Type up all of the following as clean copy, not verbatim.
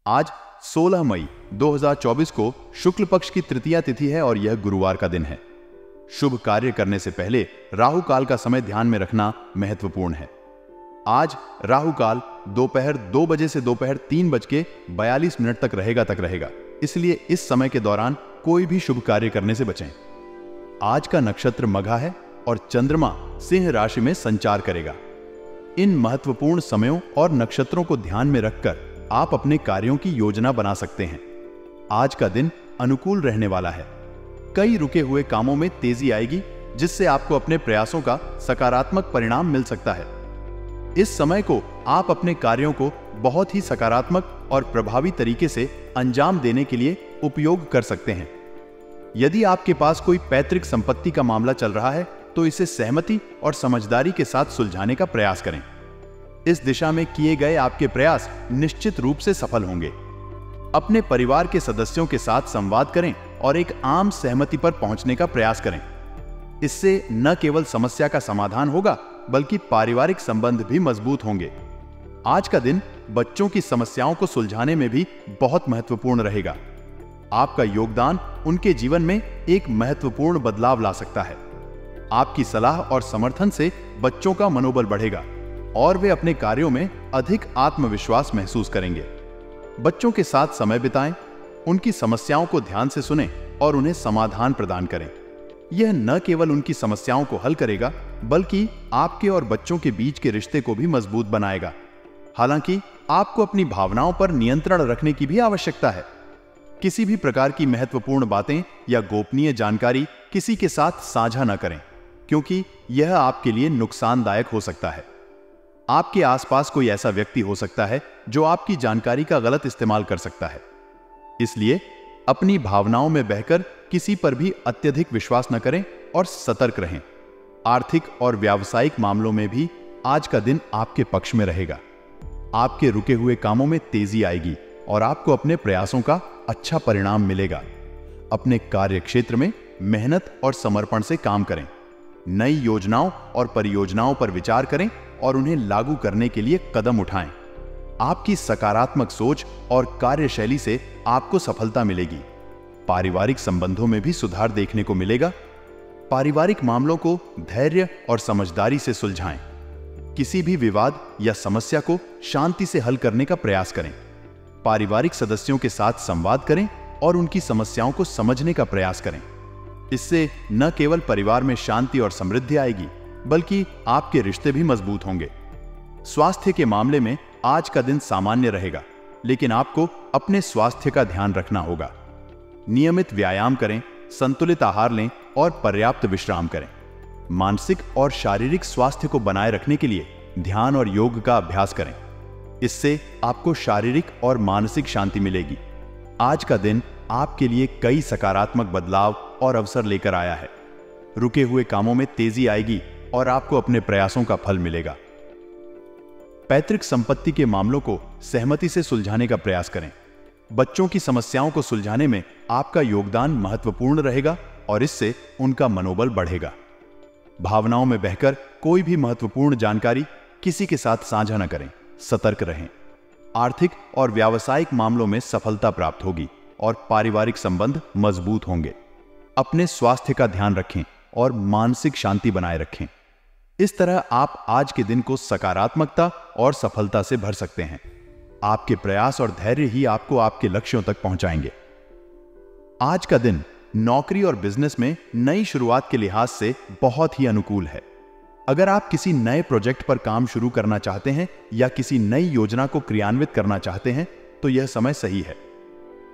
आज 16 मई 2024 को शुक्ल पक्ष की तृतीया तिथि है और यह गुरुवार का दिन है। शुभ कार्य करने से पहले राहु काल का समय ध्यान में रखना महत्वपूर्ण है। आज राहु काल दोपहर 2 बजे से दोपहर 3:42 तक रहेगा, इसलिए इस समय के दौरान कोई भी शुभ कार्य करने से बचें। आज का नक्षत्र मघा है और चंद्रमा सिंह राशि में संचार करेगा। इन महत्वपूर्ण समयों और नक्षत्रों को ध्यान में रखकर आप अपने कार्यों की योजना बना सकते हैं। आज का दिन अनुकूल रहने वाला है। कई रुके हुए कामों में तेजी आएगी, जिससे आपको अपने प्रयासों का सकारात्मक परिणाम मिल सकता है। इस समय को आप अपने कार्यों को बहुत ही सकारात्मक और प्रभावी तरीके से अंजाम देने के लिए उपयोग कर सकते हैं। यदि आपके पास कोई पैतृक संपत्ति का मामला चल रहा है तो इसे सहमति और समझदारी के साथ सुलझाने का प्रयास करें। इस दिशा में किए गए आपके प्रयास निश्चित रूप से सफल होंगे। अपने परिवार के सदस्यों के साथ संवाद करें और एक आम सहमति पर पहुंचने का प्रयास करें। इससे न केवल समस्या का समाधान होगा बल्कि पारिवारिक संबंध भी मजबूत होंगे। आज का दिन बच्चों की समस्याओं को सुलझाने में भी बहुत महत्वपूर्ण रहेगा। आपका योगदान उनके जीवन में एक महत्वपूर्ण बदलाव ला सकता है। आपकी सलाह और समर्थन से बच्चों का मनोबल बढ़ेगा और वे अपने कार्यों में अधिक आत्मविश्वास महसूस करेंगे। बच्चों के साथ समय बिताएं, उनकी समस्याओं को ध्यान से सुनें और उन्हें समाधान प्रदान करें। यह न केवल उनकी समस्याओं को हल करेगा बल्कि आपके और बच्चों के बीच के रिश्ते को भी मजबूत बनाएगा। हालांकि आपको अपनी भावनाओं पर नियंत्रण रखने की भी आवश्यकता है। किसी भी प्रकार की महत्वपूर्ण बातें या गोपनीय जानकारी किसी के साथ साझा न करें, क्योंकि यह आपके लिए नुकसानदायक हो सकता है। आपके आसपास कोई ऐसा व्यक्ति हो सकता है जो आपकी जानकारी का गलत इस्तेमाल कर सकता है। इसलिए अपनी भावनाओं में बहकर किसी पर भी अत्यधिक विश्वास न करें और सतर्क रहें। आर्थिक और व्यावसायिक मामलों में भी आज का दिन आपके पक्ष में रहेगा। आपके रुके हुए कामों में तेजी आएगी और आपको अपने प्रयासों का अच्छा परिणाम मिलेगा। अपने कार्य क्षेत्र में मेहनत और समर्पण से काम करें। नई योजनाओं और परियोजनाओं पर विचार करें और उन्हें लागू करने के लिए कदम उठाएं। आपकी सकारात्मक सोच और कार्यशैली से आपको सफलता मिलेगी। पारिवारिक संबंधों में भी सुधार देखने को मिलेगा। पारिवारिक मामलों को धैर्य और समझदारी से सुलझाएं। किसी भी विवाद या समस्या को शांति से हल करने का प्रयास करें। पारिवारिक सदस्यों के साथ संवाद करें और उनकी समस्याओं को समझने का प्रयास करें। इससे न केवल परिवार में शांति और समृद्धि आएगी बल्कि आपके रिश्ते भी मजबूत होंगे। स्वास्थ्य के मामले में आज का दिन सामान्य रहेगा, लेकिन आपको अपने स्वास्थ्य का ध्यान रखना होगा। नियमित व्यायाम करें, संतुलित आहार लें और पर्याप्त विश्राम करें। मानसिक और शारीरिक स्वास्थ्य को बनाए रखने के लिए ध्यान और योग का अभ्यास करें। इससे आपको शारीरिक और मानसिक शांति मिलेगी। आज का दिन आपके लिए कई सकारात्मक बदलाव और अवसर लेकर आया है। रुके हुए कामों में तेजी आएगी और आपको अपने प्रयासों का फल मिलेगा। पैतृक संपत्ति के मामलों को सहमति से सुलझाने का प्रयास करें। बच्चों की समस्याओं को सुलझाने में आपका योगदान महत्वपूर्ण रहेगा और इससे उनका मनोबल बढ़ेगा। भावनाओं में बहकर कोई भी महत्वपूर्ण जानकारी किसी के साथ साझा न करें। सतर्क रहें। आर्थिक और व्यावसायिक मामलों में सफलता प्राप्त होगी और पारिवारिक संबंध मजबूत होंगे। अपने स्वास्थ्य का ध्यान रखें और मानसिक शांति बनाए रखें। इस तरह आप आज के दिन को सकारात्मकता और सफलता से भर सकते हैं। आपके प्रयास और धैर्य ही आपको आपके लक्ष्यों तक पहुंचाएंगे। आज का दिन नौकरी और बिजनेस में नई शुरुआत के लिहाज से बहुत ही अनुकूल है। अगर आप किसी नए प्रोजेक्ट पर काम शुरू करना चाहते हैं या किसी नई योजना को क्रियान्वित करना चाहते हैं तो यह समय सही है।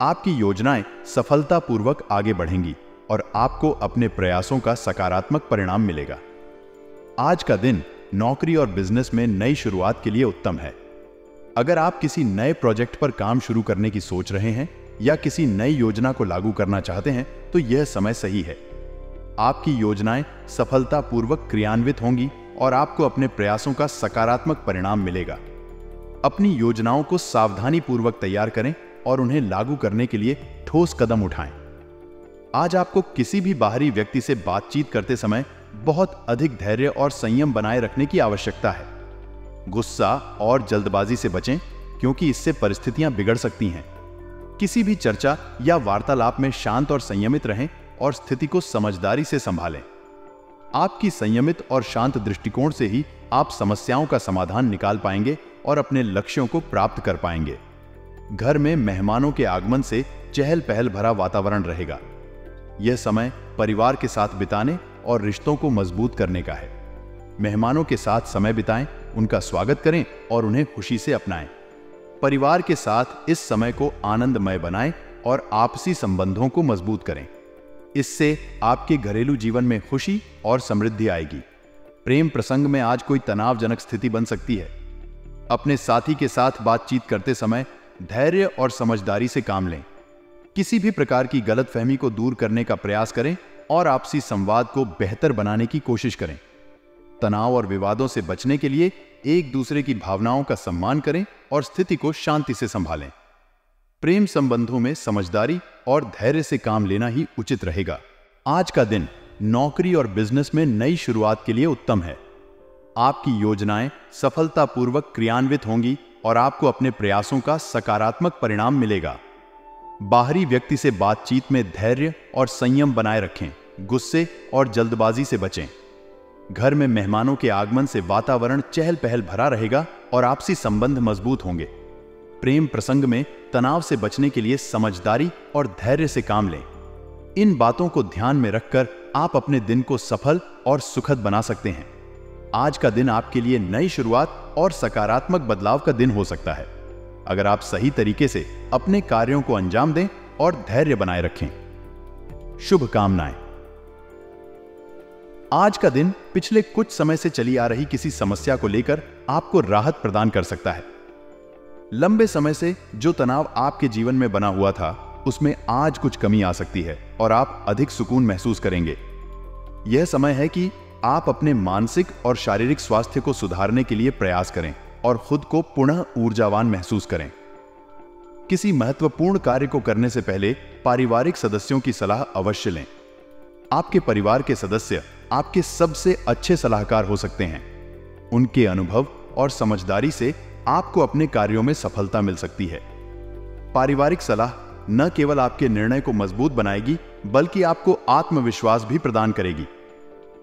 आपकी योजनाएं सफलतापूर्वक आगे बढ़ेंगी और आपको अपने प्रयासों का सकारात्मक परिणाम मिलेगा। आज का दिन नौकरी और बिजनेस में नई शुरुआत के लिए उत्तम है। अगर आप किसी नए प्रोजेक्ट पर काम शुरू करने की सोच रहे हैं या किसी नई योजना को लागू करना चाहते हैं तो यह समय सही है। आपकी योजनाएं सफलतापूर्वक क्रियान्वित होंगी और आपको अपने प्रयासों का सकारात्मक परिणाम मिलेगा। अपनी योजनाओं को सावधानीपूर्वक तैयार करें और उन्हें लागू करने के लिए ठोस कदम उठाएं। आज आपको किसी भी बाहरी व्यक्ति से बातचीत करते समय बहुत अधिक धैर्य और संयम बनाए रखने की आवश्यकता है। गुस्सा और जल्दबाजी से बचें क्योंकि इससे परिस्थितियां बिगड़ सकती हैं। किसी भी चर्चा या वार्तालाप में शांत और संयमित रहें और स्थिति को समझदारी से संभालें। आपकी संयमित और शांत दृष्टिकोण से ही आप समस्याओं का समाधान निकाल पाएंगे और अपने लक्ष्यों को प्राप्त कर पाएंगे। घर में मेहमानों के आगमन से चहल पहल भरा वातावरण रहेगा। यह समय परिवार के साथ बिताने और रिश्तों को मजबूत करने का है। मेहमानों के साथ समय बिताएं, उनका स्वागत करें और उन्हें खुशी से अपनाएं। परिवार के साथ इस समय को आनंदमय बनाएं और आपसी संबंधों को मजबूत करें। इससे आपके घरेलू जीवन में खुशी और समृद्धि आएगी। प्रेम प्रसंग में आज कोई तनावजनक स्थिति बन सकती है। अपने साथी के साथ बातचीत करते समय धैर्य और समझदारी से काम लें। किसी भी प्रकार की गलतफहमी को दूर करने का प्रयास करें और आपसी संवाद को बेहतर बनाने की कोशिश करें। तनाव और विवादों से बचने के लिए एक दूसरे की भावनाओं का सम्मान करें और स्थिति को शांति से संभालें। प्रेम संबंधों में समझदारी और धैर्य से काम लेना ही उचित रहेगा। आज का दिन नौकरी और बिजनेस में नई शुरुआत के लिए उत्तम है। आपकी योजनाएं सफलतापूर्वक क्रियान्वित होंगी और आपको अपने प्रयासों का सकारात्मक परिणाम मिलेगा। बाहरी व्यक्ति से बातचीत में धैर्य और संयम बनाए रखें। गुस्से और जल्दबाजी से बचें। घर में मेहमानों के आगमन से वातावरण चहल पहल भरा रहेगा और आपसी संबंध मजबूत होंगे। प्रेम प्रसंग में तनाव से बचने के लिए समझदारी और धैर्य से काम लें। इन बातों को ध्यान में रखकर आप अपने दिन को सफल और सुखद बना सकते हैं। आज का दिन आपके लिए नई शुरुआत और सकारात्मक बदलाव का दिन हो सकता है, अगर आप सही तरीके से अपने कार्यों को अंजाम दें और धैर्य बनाए रखें। शुभकामनाएं। आज का दिन पिछले कुछ समय से चली आ रही किसी समस्या को लेकर आपको राहत प्रदान कर सकता है। लंबे समय से जो तनाव आपके जीवन में बना हुआ था, उसमें आज कुछ कमी आ सकती है और आप अधिक सुकून महसूस करेंगे। यह समय है कि आप अपने मानसिक और शारीरिक स्वास्थ्य को सुधारने के लिए प्रयास करें और खुद को पुनः ऊर्जावान महसूस करें। किसी महत्वपूर्ण कार्य को करने से पहले पारिवारिक सदस्यों की सलाह अवश्य लें। आपके परिवार के सदस्य आपके सबसे अच्छे सलाहकार हो सकते हैं। उनके अनुभव और समझदारी से आपको अपने कार्यों में सफलता मिल सकती है। पारिवारिक सलाह न केवल आपके निर्णय को मजबूत बनाएगी, बल्कि आपको आत्मविश्वास भी प्रदान करेगी।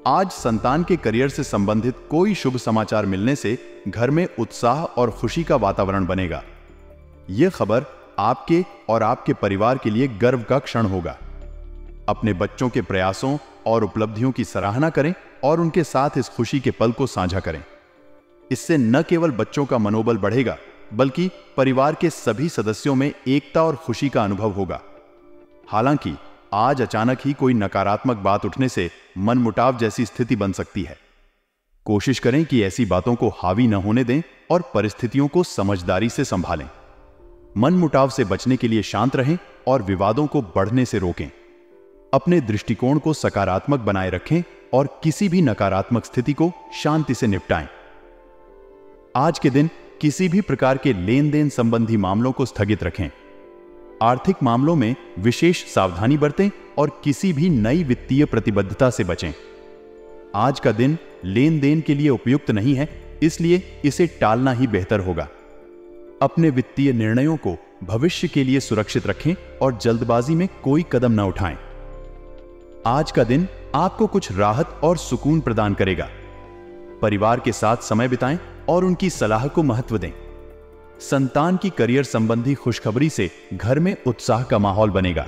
आज संतान के करियर से संबंधित कोई शुभ समाचार मिलने से घर में उत्साह और खुशी का वातावरण बनेगा। यह खबर आपके और आपके परिवार के लिए गर्व का क्षण होगा। अपने बच्चों के प्रयासों और उपलब्धियों की सराहना करें और उनके साथ इस खुशी के पल को साझा करें। इससे न केवल बच्चों का मनोबल बढ़ेगा, बल्कि परिवार के सभी सदस्यों में एकता और खुशी का अनुभव होगा। हालांकि आज अचानक ही कोई नकारात्मक बात उठने से मनमुटाव जैसी स्थिति बन सकती है। कोशिश करें कि ऐसी बातों को हावी न होने दें और परिस्थितियों को समझदारी से संभालें। मनमुटाव से बचने के लिए शांत रहें और विवादों को बढ़ने से रोकें। अपने दृष्टिकोण को सकारात्मक बनाए रखें और किसी भी नकारात्मक स्थिति को शांति से निपटाएं। आज के दिन किसी भी प्रकार के लेन देन संबंधी मामलों को स्थगित रखें। आर्थिक मामलों में विशेष सावधानी बरतें और किसी भी नई वित्तीय प्रतिबद्धता से बचें। आज का दिन लेन देन के लिए उपयुक्त नहीं है, इसलिए इसे टालना ही बेहतर होगा। अपने वित्तीय निर्णयों को भविष्य के लिए सुरक्षित रखें और जल्दबाजी में कोई कदम न उठाएं। आज का दिन आपको कुछ राहत और सुकून प्रदान करेगा। परिवार के साथ समय बिताएं और उनकी सलाह को महत्व दें। संतान की करियर संबंधी खुशखबरी से घर में उत्साह का माहौल बनेगा।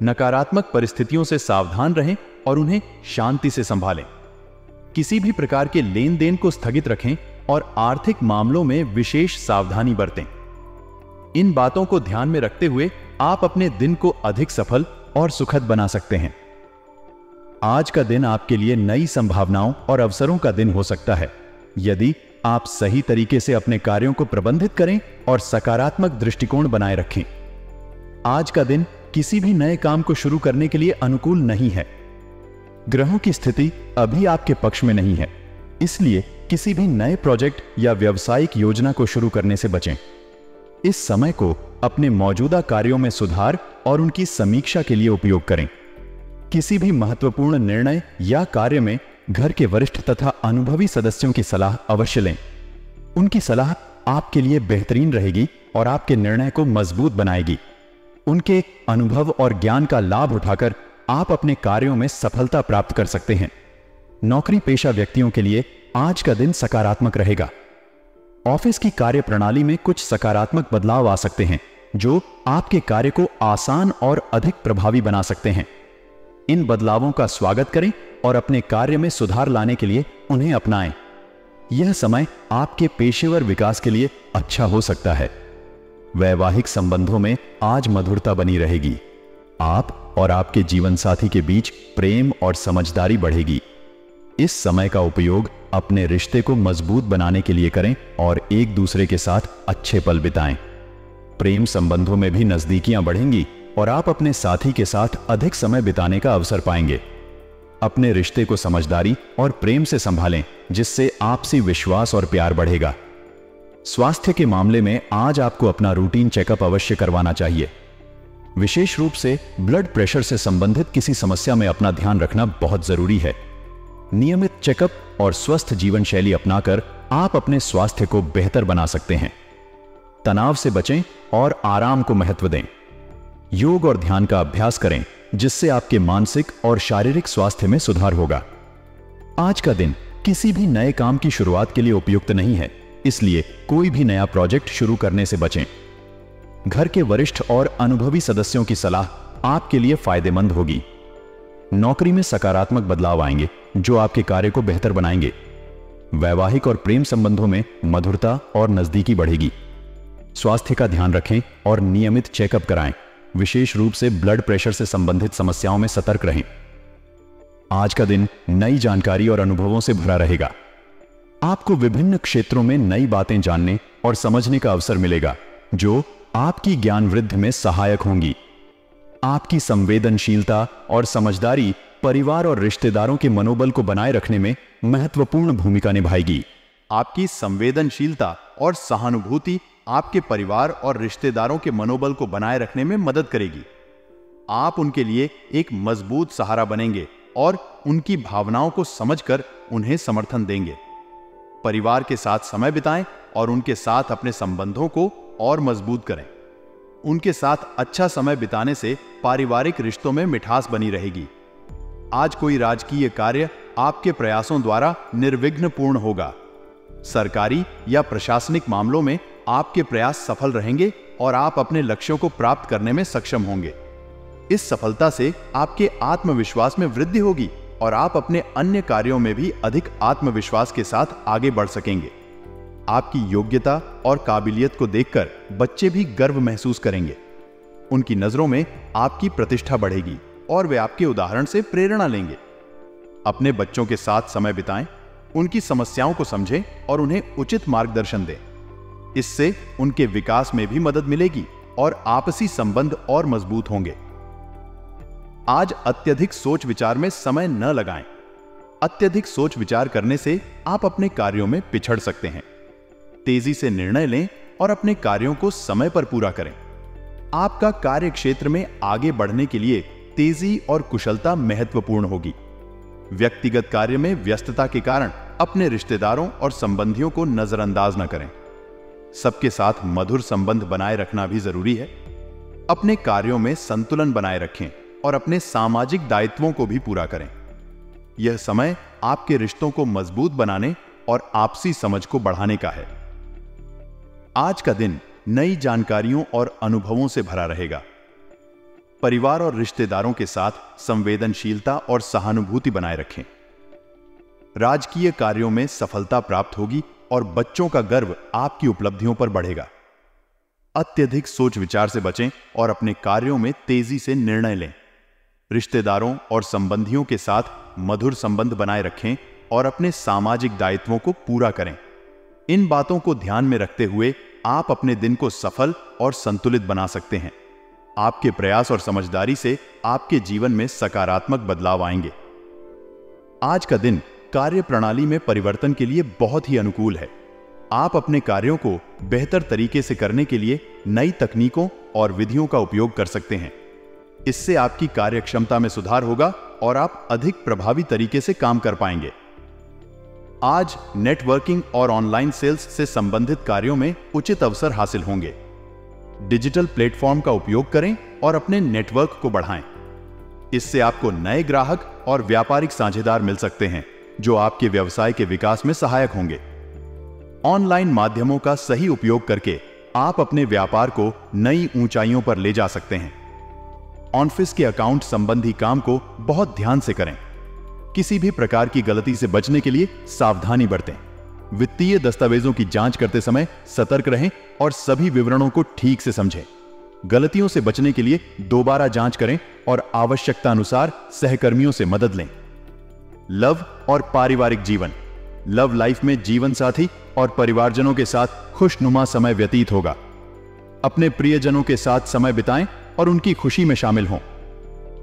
नकारात्मक परिस्थितियों से सावधान रहें और उन्हें शांति से संभालें। किसी भी प्रकार के लेन देन को स्थगित रखें और आर्थिक मामलों में विशेष सावधानी बरतें। इन बातों को ध्यान में रखते हुए आप अपने दिन को अधिक सफल और सुखद बना सकते हैं। आज का दिन आपके लिए नई संभावनाओं और अवसरों का दिन हो सकता है, यदि आप सही तरीके से अपने कार्यों को प्रबंधित करें और सकारात्मक दृष्टिकोण बनाए रखें। आज का दिन किसी भी नए काम को शुरू करने के लिए अनुकूल नहीं है। ग्रहों की स्थिति अभी आपके पक्ष में नहीं है, इसलिए किसी भी नए प्रोजेक्ट या व्यावसायिक योजना को शुरू करने से बचें। इस समय को अपने मौजूदा कार्यों में सुधार और उनकी समीक्षा के लिए उपयोग करें। किसी भी महत्वपूर्ण निर्णय या कार्य में घर के वरिष्ठ तथा अनुभवी सदस्यों की सलाह अवश्य लें। उनकी सलाह आपके लिए बेहतरीन रहेगी और आपके निर्णय को मजबूत बनाएगी। उनके अनुभव और ज्ञान का लाभ उठाकर आप अपने कार्यों में सफलता प्राप्त कर सकते हैं। नौकरी पेशा व्यक्तियों के लिए आज का दिन सकारात्मक रहेगा। ऑफिस की कार्य प्रणाली में कुछ सकारात्मक बदलाव आ सकते हैं जो आपके कार्य को आसान और अधिक प्रभावी बना सकते हैं। इन बदलावों का स्वागत करें और अपने कार्य में सुधार लाने के लिए उन्हें अपनाएं। यह समय आपके पेशेवर विकास के लिए अच्छा हो सकता है। वैवाहिक संबंधों में आज मधुरता बनी रहेगी। आप और आपके जीवन साथी के बीच प्रेम और समझदारी बढ़ेगी। इस समय का उपयोग अपने रिश्ते को मजबूत बनाने के लिए करें और एक दूसरे के साथ अच्छे पल बिताएं। प्रेम संबंधों में भी नजदीकियां बढ़ेंगी और आप अपने साथी के साथ अधिक समय बिताने का अवसर पाएंगे। अपने रिश्ते को समझदारी और प्रेम से संभालें, जिससे आपसी विश्वास और प्यार बढ़ेगा। स्वास्थ्य के मामले में आज आपको अपना रूटीन चेकअप अवश्य करवाना चाहिए। विशेष रूप से ब्लड प्रेशर से संबंधित किसी समस्या में अपना ध्यान रखना बहुत जरूरी है। नियमित चेकअप और स्वस्थ जीवन शैली अपनाकर आप अपने स्वास्थ्य को बेहतर बना सकते हैं। तनाव से बचें और आराम को महत्व दें। योग और ध्यान का अभ्यास करें, जिससे आपके मानसिक और शारीरिक स्वास्थ्य में सुधार होगा। आज का दिन किसी भी नए काम की शुरुआत के लिए उपयुक्त नहीं है, इसलिए कोई भी नया प्रोजेक्ट शुरू करने से बचें। घर के वरिष्ठ और अनुभवी सदस्यों की सलाह आपके लिए फायदेमंद होगी। नौकरी में सकारात्मक बदलाव आएंगे जो आपके कार्य को बेहतर बनाएंगे। वैवाहिक और प्रेम संबंधों में मधुरता और नजदीकी बढ़ेगी। स्वास्थ्य का ध्यान रखें और नियमित चेकअप कराएं। विशेष रूप से ब्लड प्रेशर से संबंधित समस्याओं में सतर्क रहें। आज का दिन नई जानकारी और अनुभवों से भरा रहेगा। आपको विभिन्न क्षेत्रों में नई बातें जानने और समझने का अवसर मिलेगा, जो आपकी ज्ञान वृद्धि में सहायक होंगी। आपकी संवेदनशीलता और समझदारी परिवार और रिश्तेदारों के मनोबल को बनाए रखने में महत्वपूर्ण भूमिका निभाएगी। आपकी संवेदनशीलता और सहानुभूति आपके परिवार और रिश्तेदारों के मनोबल को बनाए रखने में मदद करेगी। आप उनके लिए एक मजबूत सहारा बनेंगे और उनकी भावनाओं को समझकर उन्हें समर्थन देंगे। परिवार के साथ समय बिताएं और उनके साथ अपने संबंधों को और मजबूत करें। उनके साथ अच्छा समय बिताने से पारिवारिक रिश्तों में मिठास बनी रहेगी। आज कोई राजकीय कार्य आपके प्रयासों द्वारा निर्विघ्न पूर्ण होगा। सरकारी या प्रशासनिक मामलों में आपके प्रयास सफल रहेंगे और आप अपने लक्ष्यों को प्राप्त करने में सक्षम होंगे। इस सफलता से आपके आत्मविश्वास में वृद्धि होगी और आप अपने अन्य कार्यों में भी अधिक आत्मविश्वास के साथ आगे बढ़ सकेंगे। आपकी योग्यता और काबिलियत को देखकर बच्चे भी गर्व महसूस करेंगे। उनकी नजरों में आपकी प्रतिष्ठा बढ़ेगी और वे आपके उदाहरण से प्रेरणा लेंगे। अपने बच्चों के साथ समय बिताएं, उनकी समस्याओं को समझें और उन्हें उचित मार्गदर्शन दें। इससे उनके विकास में भी मदद मिलेगी और आपसी संबंध और मजबूत होंगे। आज अत्यधिक सोच विचार में समय न लगाएं। अत्यधिक सोच विचार करने से आप अपने कार्यों में पिछड़ सकते हैं। तेजी से निर्णय लें और अपने कार्यों को समय पर पूरा करें। आपका कार्य क्षेत्र में आगे बढ़ने के लिए तेजी और कुशलता महत्वपूर्ण होगी। व्यक्तिगत कार्य में व्यस्तता के कारण अपने रिश्तेदारों और संबंधियों को नजरअंदाज न करें। सबके साथ मधुर संबंध बनाए रखना भी जरूरी है। अपने कार्यों में संतुलन बनाए रखें और अपने सामाजिक दायित्वों को भी पूरा करें। यह समय आपके रिश्तों को मजबूत बनाने और आपसी समझ को बढ़ाने का है। आज का दिन नई जानकारियों और अनुभवों से भरा रहेगा। परिवार और रिश्तेदारों के साथ संवेदनशीलता और सहानुभूति बनाए रखें। राजकीय कार्यों में सफलता प्राप्त होगी और बच्चों का गर्व आपकी उपलब्धियों पर बढ़ेगा। अत्यधिक सोच विचार से बचें और अपने कार्यों में तेजी से निर्णय लें। रिश्तेदारों और संबंधियों के साथ मधुर संबंध बनाए रखें और अपने सामाजिक दायित्वों को पूरा करें। इन बातों को ध्यान में रखते हुए आप अपने दिन को सफल और संतुलित बना सकते हैं। आपके प्रयास और समझदारी से आपके जीवन में सकारात्मक बदलाव आएंगे। आज का दिन कार्य प्रणाली में परिवर्तन के लिए बहुत ही अनुकूल है। आप अपने कार्यों को बेहतर तरीके से करने के लिए नई तकनीकों और विधियों का उपयोग कर सकते हैं। इससे आपकी कार्यक्षमता में सुधार होगा और आप अधिक प्रभावी तरीके से काम कर पाएंगे। आज नेटवर्किंग और ऑनलाइन सेल्स से संबंधित कार्यों में उचित अवसर हासिल होंगे। डिजिटल प्लेटफॉर्म का उपयोग करें और अपने नेटवर्क को बढ़ाएं। इससे आपको नए ग्राहक और व्यापारिक साझेदार मिल सकते हैं जो आपके व्यवसाय के विकास में सहायक होंगे। ऑनलाइन माध्यमों का सही उपयोग करके आप अपने व्यापार को नई ऊंचाइयों पर ले जा सकते हैं। ऑफिस के अकाउंट संबंधी काम को बहुत ध्यान से करें। किसी भी प्रकार की गलती से बचने के लिए सावधानी बरतें। वित्तीय दस्तावेजों की जांच करते समय सतर्क रहें और सभी विवरणों को ठीक से समझें। गलतियों से बचने के लिए दोबारा जांच करें और आवश्यकता अनुसार सहकर्मियों से मदद लें। लव और पारिवारिक जीवन। लव लाइफ में जीवन साथी और परिवारजनों के साथ खुशनुमा समय व्यतीत होगा। अपने प्रियजनों के साथ समय बिताएं और उनकी खुशी में शामिल हों।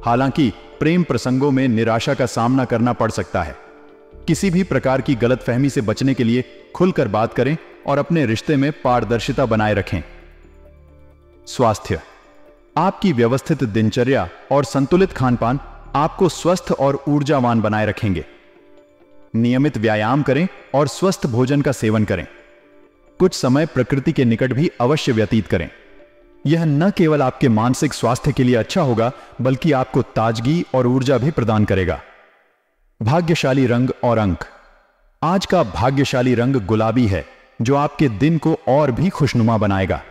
हालांकि प्रेम प्रसंगों में निराशा का सामना करना पड़ सकता है। किसी भी प्रकार की गलतफहमी से बचने के लिए खुलकर बात करें और अपने रिश्ते में पारदर्शिता बनाए रखें। स्वास्थ्य। आपकी व्यवस्थित दिनचर्या और संतुलित खानपान आपको स्वस्थ और ऊर्जावान बनाए रखेंगे। नियमित व्यायाम करें और स्वस्थ भोजन का सेवन करें। कुछ समय प्रकृति के निकट भी अवश्य व्यतीत करें। यह न केवल आपके मानसिक स्वास्थ्य के लिए अच्छा होगा बल्कि आपको ताजगी और ऊर्जा भी प्रदान करेगा। भाग्यशाली रंग और अंक। आज का भाग्यशाली रंग गुलाबी है जो आपके दिन को और भी खुशनुमा बनाएगा।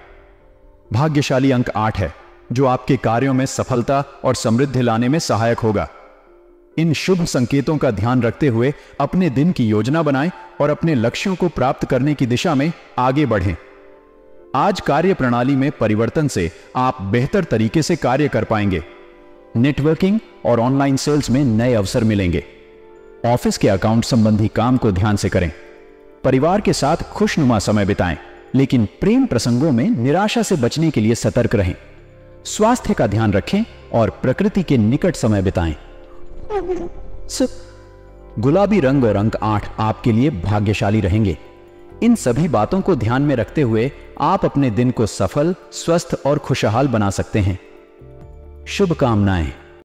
भाग्यशाली अंक 8 है जो आपके कार्यों में सफलता और समृद्धि लाने में सहायक होगा। इन शुभ संकेतों का ध्यान रखते हुए अपने दिन की योजना बनाएं और अपने लक्ष्यों को प्राप्त करने की दिशा में आगे बढ़ें। आज कार्य प्रणाली में परिवर्तन से आप बेहतर तरीके से कार्य कर पाएंगे। नेटवर्किंग और ऑनलाइन सेल्स में नए अवसर मिलेंगे। ऑफिस के अकाउंट संबंधी काम को ध्यान से करें। परिवार के साथ खुशनुमा समय बिताएं, लेकिन प्रेम प्रसंगों में निराशा से बचने के लिए सतर्क रहें। स्वास्थ्य का ध्यान रखें और प्रकृति के निकट समय बिताएं। गुलाबी रंग और अंक 8 आपके लिए भाग्यशाली रहेंगे। इन सभी बातों को ध्यान में रखते हुए आप अपने दिन को सफल, स्वस्थ और खुशहाल बना सकते हैं। शुभकामनाएं।